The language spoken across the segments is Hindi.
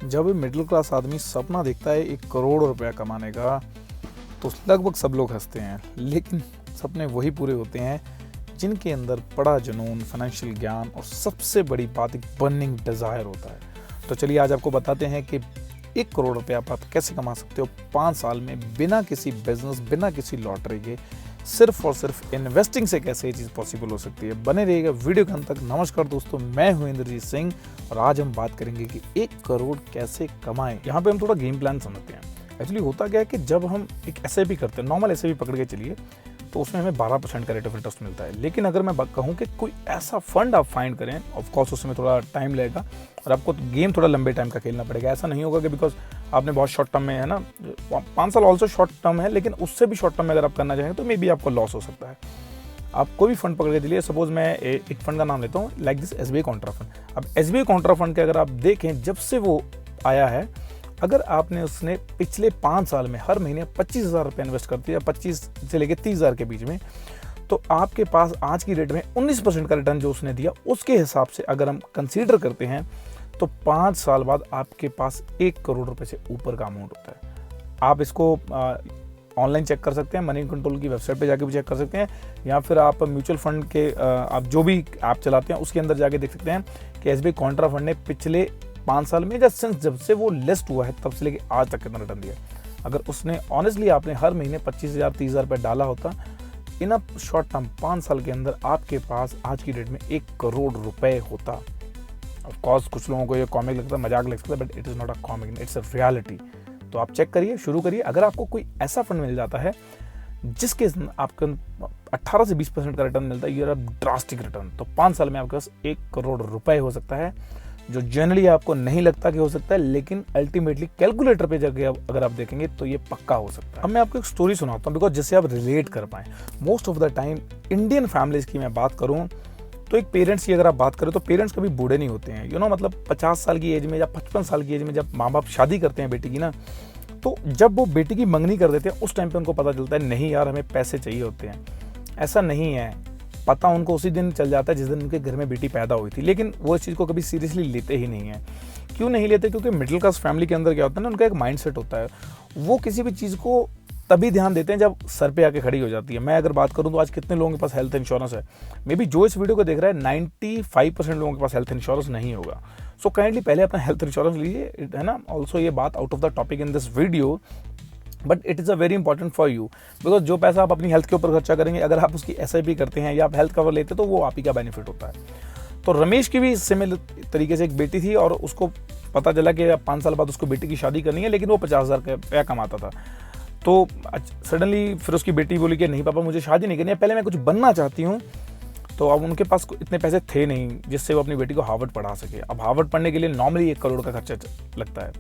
जब मिडिल क्लास आदमी सपना देखता है 1 करोड़ रुपया कमाने का, तो लगभग सब लोग हंसते हैं। लेकिन सपने वही पूरे होते हैं जिनके अंदर बड़ा जुनून, फाइनेंशियल ज्ञान और सबसे बड़ी बात एक बर्निंग डिज़ायर होता है। तो चलिए आज आपको बताते हैं कि 1 करोड़ रुपया आप कैसे कमा सकते हो 5 साल में, बिना किसी बिजनेस, बिना किसी लॉटरी के, सिर्फ और सिर्फ इन्वेस्टिंग से कैसे ये चीज़ पॉसिबल हो सकती है। बने रहिएगा वीडियो के अंत तक। नमस्कार दोस्तों, मैं हूं इंद्रजीत सिंह और आज हम बात करेंगे कि 1 करोड़ कैसे कमाएं। यहाँ पे हम थोड़ा गेम प्लान समझते हैं। एक्चुअली होता क्या है कि जब हम एक एसआईपी करते हैं, नॉर्मल एसआईपी पकड़ के चलिए, तो उसमें हमें 12% का रेट ऑफ इंटरेस्ट मिलता है। लेकिन अगर मैं कहूँ कि कोई ऐसा फंड आप फाइंड करें, ऑफ कोर्स उसमें थोड़ा टाइम लगेगा और आपको गेम थोड़ा लंबे टाइम का खेलना पड़ेगा। ऐसा नहीं होगा कि बिकॉज आपने बहुत शॉर्ट टर्म में, है ना, 5 साल ऑल्सो शॉर्ट टर्म है, लेकिन उससे भी शॉर्ट टर्म में अगर आप करना चाहें तो मे बी आपको लॉस हो सकता है। आप कोई भी फंड पकड़ के चलिए, सपोज मैं एक फंड का नाम लेता हूँ, like this SBI Contra fund. अब एसबीआई कॉन्ट्रा फंड के अगर आप देखें, जब से वो आया है, अगर आपने उसने पिछले 5 साल में हर महीने 25,000 रुपये इन्वेस्ट कर दिया, 25 से लेकर 30,000 के बीच में, तो आपके पास आज की डेट में 19% का रिटर्न जो उसने दिया, उसके हिसाब से अगर हम कंसीडर करते हैं तो 5 साल बाद आपके पास 1 करोड़ रुपए से ऊपर का अमाउंट होता है। आप इसको ऑनलाइन चेक कर सकते हैं, मनी कंट्रोल की वेबसाइट पे जाके भी चेक कर सकते हैं, या फिर आप म्यूचुअल फंड के आप जो भी ऐप चलाते हैं उसके अंदर जाके देख सकते हैं कि एसबीआई कॉन्ट्रा फंड ने पिछले 5 साल में जब से वो लिस्ट हुआ है तब से लेके आज तक कितना रिटर्न दिया। अगर उसने ऑनेस्टली आपने हर महीने 25,000 30,000 रुपये डाला होता, इन अ शॉर्ट टर्म 5 साल के अंदर आपके पास आज की डेट में 1 करोड़ रुपए होता। ऑफ कोर्स कुछ लोगों को ये कॉमिक लगता है, मजाक लग सकता है, but it is not a comic, it's a reality. तो आप चेक करिए, शुरू करिए। अगर आपको कोई ऐसा फंड मिल जाता है जिसके आपको 18 से 20% का रिटर्न मिलता है, ये ड्रास्टिक रिटर्न, तो 5 साल में आपके पास 1 करोड़ रुपए हो सकता है, जो जनरली आपको नहीं लगता कि हो सकता है, लेकिन अल्टीमेटली कैलकुलेटर पे जाके अगर आप देखेंगे तो ये पक्का हो सकता है। अब मैं आपको एक स्टोरी सुनाता हूँ, बिकॉज जिससे आप रिलेट कर पाएं। Most of the time Indian families की मैं बात करूँ तो एक पेरेंट्स की अगर आप बात करें तो पेरेंट्स कभी बूढ़े नहीं होते हैं। मतलब 50 साल की एज में या 55 साल की एज में जब माँ बाप शादी करते हैं बेटी की ना, तो जब वो बेटी की मंगनी कर देते हैं, उस टाइम पे उनको पता चलता है नहीं यार, हमें पैसे चाहिए होते हैं। ऐसा नहीं है, पता उनको उसी दिन चल जाता है जिस दिन उनके घर में बेटी पैदा हुई थी, लेकिन वो इस चीज़ को कभी सीरियसली लेते ही नहीं है। क्यों नहीं लेते? क्योंकि मिडिल क्लास फैमिली के अंदर क्या होता है ना, उनका एक माइंडसेट होता है, वो किसी भी चीज़ को तभी ध्यान देते हैं जब सर पे आके खड़ी हो जाती है। मैं अगर बात करूं तो आज कितने लोगों के पास हेल्थ इंश्योरेंस है? मे बी जो इस वीडियो को देख रहा है 95% लोगों के पास हेल्थ इंश्योरेंस नहीं होगा। सो काइंडली पहले अपना हेल्थ इंश्योरेंस लीजिए, है ना। ऑल्सो ये बात out of the topic in this video, but it is a very important for you, because जो पैसा आप अपनी हेल्थ के ऊपर खर्चा करेंगे, अगर आप उसकी एसआईपी करते हैं या आप हेल्थ कवर लेते हैं, तो वो आप ही का बेनिफिट होता है। तो रमेश की भी सिमिलर तरीके से एक बेटी थी और उसको पता चला कि 5 साल बाद उसको बेटी की शादी करनी है, लेकिन वो 50,000 रुपया कमाता था। तो सडनली फिर उसकी बेटी बोली कि नहीं पापा, मुझे शादी नहीं करनी है, पहले मैं कुछ बनना चाहती हूँ। तो अब उनके पास इतने पैसे थे नहीं जिससे वो अपनी बेटी को हार्वर्ड पढ़ा सके। अब हार्वर्ड पढ़ने के लिए नॉर्मली 1 करोड़ का खर्चा लगता है।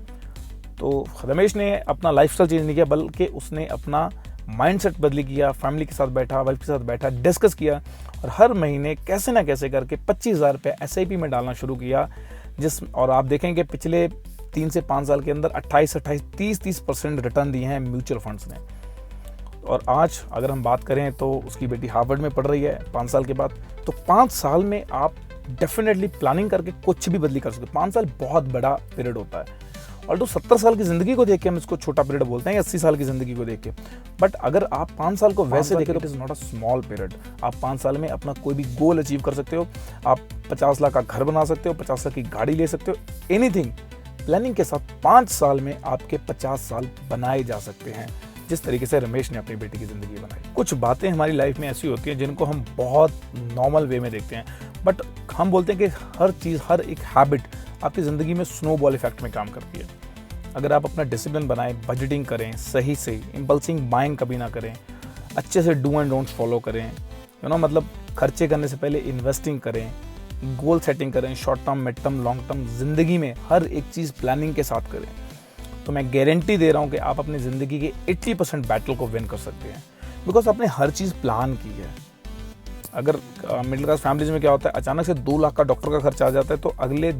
तो रमेश ने अपना लाइफस्टाइल चेंज नहीं किया, बल्कि उसने अपना माइंडसेट बदली किया, फैमिली के साथ बैठा, वाइफ के साथ बैठा, डिस्कस किया और हर महीने कैसे ना कैसे करके 25,000 रुपये एसआईपी में डालना शुरू किया। और आप देखेंगे पिछले 3 से 5 साल के अंदर 28, 30% रिटर्न दिए हैं म्यूचुअल फंड्स ने। और आज अगर हम बात करें तो उसकी बेटी हार्वर्ड में पढ़ रही है 5 साल के बाद। तो 5 साल में आप डेफिनेटली प्लानिंग करके कुछ भी बदली कर सकते हो। 5 साल बहुत बड़ा पीरियड होता है, और तो 70 साल की जिंदगी को देख के हम इसको छोटा पीरियड बोलते हैं, या 80 साल की जिंदगी को देख के। बट अगर आप 5 साल को वैसे देखें तो it is not a small period. आप 5 साल में अपना कोई भी गोल अचीव कर सकते हो। आप 50 लाख का घर बना सकते हो, 50 लाख की गाड़ी ले सकते हो, एनीथिंग। प्लानिंग के साथ 5 साल में आपके 50 साल बनाए जा सकते हैं, जिस तरीके से रमेश ने अपनी बेटी की जिंदगी बनाई। कुछ बातें हमारी लाइफ में ऐसी होती हैं जिनको हम बहुत नॉर्मल वे में देखते हैं, बट हम बोलते हैं कि हर चीज़, हर एक हैबिट आपकी ज़िंदगी में स्नोबॉल इफेक्ट में काम करती है। अगर आप अपना डिसिप्लिन बनाएं, बजटिंग करें सही से, इम्पल्सिव बाइंग कभी ना करें, अच्छे से डू एंड डोंट्स फॉलो करें, मतलब खर्चे करने से पहले इन्वेस्टिंग करें, गोल सेटिंग करें, short term, mid term, long term, ज़िंदगी में हर एक चीज़ प्लानिंग के साथ करें, तो मैं गारंटी दे रहा हूँ कि आप अपनी ज़िंदगी के 80% बैटल को विन कर सकते हैं, बिकॉज आपने हर चीज़ प्लान की है। अगर मिडिल क्लास फैमिलीज में क्या होता है, अचानक से 2 लाख का डॉक्टर का खर्चा आ जाता है, तो अगले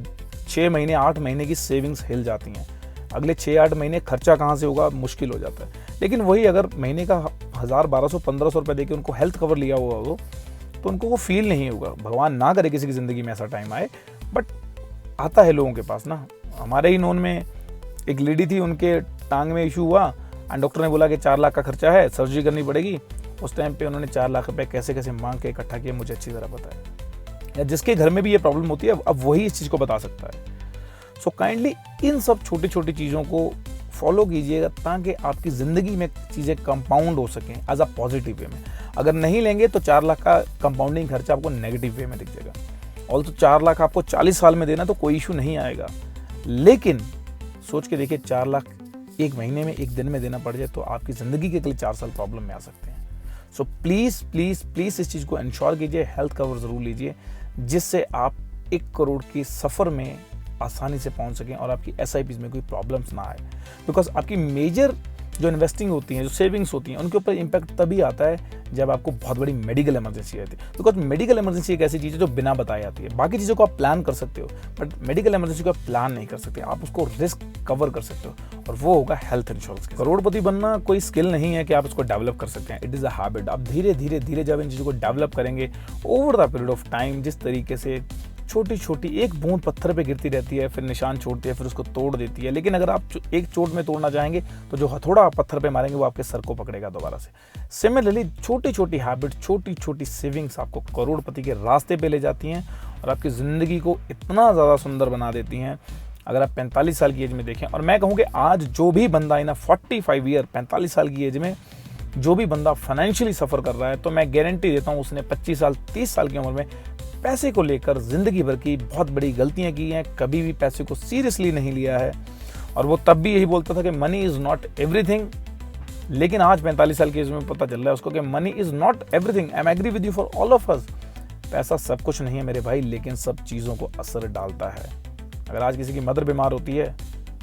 6 महीने 8 महीने की सेविंग्स हिल जाती हैं। अगले 6-8 महीने खर्चा कहाँ से होगा, मुश्किल हो जाता है। लेकिन वही अगर महीने का 1000, 1200, 1500 रुपये देके उनको हेल्थ कवर लिया हुआ हो, तो उनको वो फील नहीं होगा। भगवान ना करे किसी की ज़िंदगी में ऐसा टाइम आए, बट आता है लोगों के पास ना। हमारे ही नोन में एक लेडी थी, उनके टांग में इशू हुआ एंड डॉक्टर ने बोला कि 4 लाख का खर्चा है, सर्जरी करनी पड़ेगी। उस टाइम पे उन्होंने 4 लाख रुपए कैसे कैसे मांग के इकट्ठा किया, मुझे अच्छी तरह पता है। या जिसके घर में भी ये प्रॉब्लम होती है, अब वही इस चीज़ को बता सकता है। सो काइंडली इन सब छोटी छोटी चीज़ों को फॉलो कीजिएगा ताकि आपकी ज़िंदगी में चीज़ें कंपाउंड हो सकें एज अ पॉजिटिव वे में। अगर नहीं लेंगे तो 4 लाख का कंपाउंडिंग खर्चा आपको नेगेटिव वे में दिख जाएगा। और तो 4 लाख आपको 40 साल में देना तो कोई इशू नहीं आएगा, लेकिन सोच के देखिए 4 लाख एक महीने में, एक दिन में देना पड़ जाए तो आपकी ज़िंदगी के लिए 4 साल प्रॉब्लम में आ सकते हैं। सो प्लीज़ प्लीज़ प्लीज़ इस चीज़ को इंश्योर कीजिए, हेल्थ कवर ज़रूर लीजिए, जिससे आप 1 करोड़ की सफ़र में आसानी से पहुंच सकें और आपकी SIPs में कोई प्रॉब्लम्स ना आए। बिकॉज आपकी मेजर जो इन्वेस्टिंग होती है, जो सेविंग्स होती हैं, उनके ऊपर इम्पैक्ट तभी आता है जब आपको बहुत बड़ी मेडिकल इमरजेंसी आती है। बिकॉज मेडिकल इमरजेंसी एक ऐसी चीज़ है जो बिना बताई आती है। बाकी चीज़ों को आप प्लान कर सकते हो, बट मेडिकल इमरजेंसी को आप प्लान नहीं कर सकते। आप उसको रिस्क कवर कर सकते हो और वो होगा हेल्थ इंश्योरेंस। करोड़पति बनना कोई स्किल नहीं है कि आप इसको डेवलप कर सकते हैं, इट इज़ अ हैबिट। आप धीरे धीरे धीरे जब इन चीज़ों को डेवलप करेंगे over the period of time, जिस तरीके से छोटी छोटी एक बूंद पत्थर पे गिरती रहती है, फिर निशान छोड़ती है, फिर उसको तोड़ देती है। लेकिन अगर आप एक चोट में तोड़ना चाहेंगे तो जो हथौड़ा आप पत्थर पे मारेंगे वो आपके सर को पकड़ेगा दोबारा से। सिमिलरली छोटी छोटी हैबिट, छोटी छोटी सेविंग्स आपको करोड़पति के रास्ते पे ले जाती हैं और आपकी ज़िंदगी को इतना ज़्यादा सुंदर बना देती हैं। अगर आप 45 साल की एज में देखें, और मैं कहूँ कि आज जो भी बंदा इन 45 ईयर 45 साल की एज में जो भी बंदा फाइनेंशियली सफ़र कर रहा है, तो मैं गारंटी देता हूँ उसने 25 साल 30 साल की उम्र में पैसे को लेकर ज़िंदगी भर की बहुत बड़ी गलतियां की हैं। कभी भी पैसे को सीरियसली नहीं लिया है और वो तब भी यही बोलता था कि मनी इज़ नॉट एवरीथिंग। लेकिन आज 45 साल की एज में पता चल रहा है उसको कि money is not everything. I am agree with you for all of us. पैसा सब कुछ नहीं है मेरे भाई, लेकिन सब चीज़ों को असर डालता है। अगर आज किसी की मदर बीमार होती है,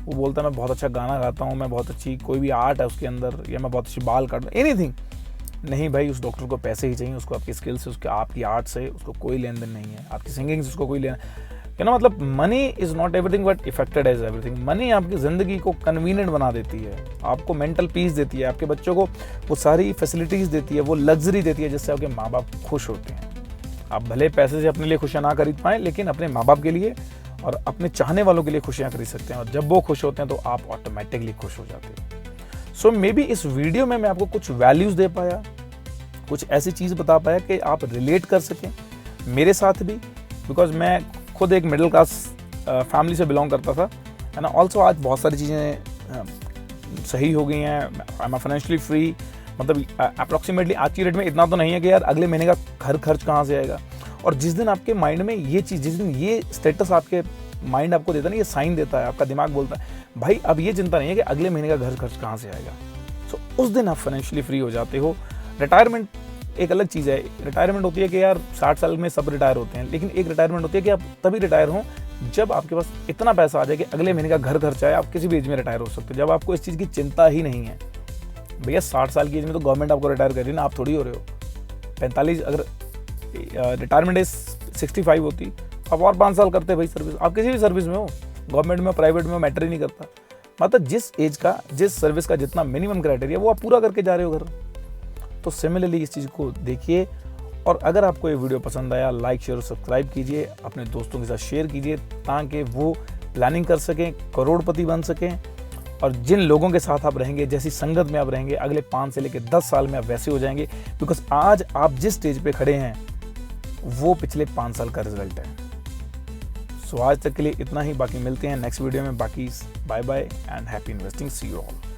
वो बोलता है मैं बहुत अच्छा गाना गाता हूँ, मैं बहुत अच्छी कोई भी आर्ट है उसके अंदर, या मैं बहुत अच्छी बाल काट, एनीथिंग। नहीं भाई, उस डॉक्टर को पैसे ही चाहिए, उसको आपकी स्किल से, उसके आपकी आर्ट से उसको कोई लेन देन नहीं है, आपकी सिंगिंग से उसको कोई लेना क्या ना। मतलब money is not everything but affected as everything. Money आपकी ज़िंदगी को कन्वीनियंट बना देती है, आपको मेंटल पीस देती है, आपके बच्चों को वो सारी फैसिलिटीज़ देती है, वो लग्जरी देती है जिससे आपके माँ बाप खुश होते हैं। आप भले पैसे से अपने लिए खुशियाँ ना खरीद पाएँ, लेकिन अपने माँ बाप के लिए और अपने चाहने वालों के लिए खुशियाँ खरीद सकते हैं। और जब वो खुश होते हैं तो आप ऑटोमेटिकली खुश हो जाते हो। सो मे बी इस वीडियो में मैं आपको कुछ वैल्यूज़ दे पाया, कुछ ऐसी चीज़ बता पाया कि आप रिलेट कर सकें मेरे साथ भी। बिकॉज मैं खुद एक मिडिल क्लास फैमिली से बिलोंग करता था, है ना। ऑल्सो आज बहुत सारी चीज़ें सही हो गई हैं, आई एम फाइनेंशियली फ्री। मतलब अप्रॉक्सीमेटली आज की रेट में इतना तो नहीं है कि यार अगले महीने का घर खर्च कहाँ से आएगा। और जिस दिन आपके माइंड में ये चीज़, जिस दिन ये स्टेटस आपके माइंड आपको देता है ना, ये साइन देता है, आपका दिमाग बोलता है भाई अब ये चिंता नहीं है कि अगले महीने का घर खर्च कहाँ से आएगा। सो उस दिन आप फाइनेंशियली फ्री हो जाते हो। रिटायरमेंट एक अलग चीज़ है। रिटायरमेंट होती है कि यार 60 साल में सब रिटायर होते हैं, लेकिन एक रिटायरमेंट होती है कि आप तभी रिटायर हों जब आपके पास इतना पैसा आ जाए कि अगले महीने का घर खर्चा है। आप किसी भी एज में रिटायर हो सकते हो जब आपको इस चीज़ की चिंता ही नहीं है। भैया 60 साल की एज में तो गवर्नमेंट आपको रिटायर कर रही है ना, आप थोड़ी हो रहे हो। 45 अगर रिटायरमेंट एज 65 होती, आप और 5 साल करते भाई सर्विस। आप किसी भी सर्विस में हो, गवर्नमेंट में, प्राइवेट में, मैटर ही नहीं करता। मतलब जिस एज का, जिस सर्विस का जितना मिनिमम क्राइटेरिया वो आप पूरा करके जा रहे हो घर। तो सिमिलरली इस चीज़ को देखिए। और अगर आपको ये वीडियो पसंद आया, लाइक शेयर और सब्सक्राइब कीजिए, अपने दोस्तों के साथ शेयर कीजिए ताकि वो प्लानिंग कर सकें, करोड़पति बन सकें। और जिन लोगों के साथ आप रहेंगे, जैसी संगत में आप रहेंगे, अगले 5 से लेकर 10 साल में आप वैसे हो जाएंगे। बिकॉज आज आप जिस स्टेज पे खड़े हैं वो पिछले 5 साल का रिजल्ट है। सो आज तक के लिए इतना ही, बाकी मिलते हैं नेक्स्ट वीडियो में। बाकी bye bye and happy investing, see you all.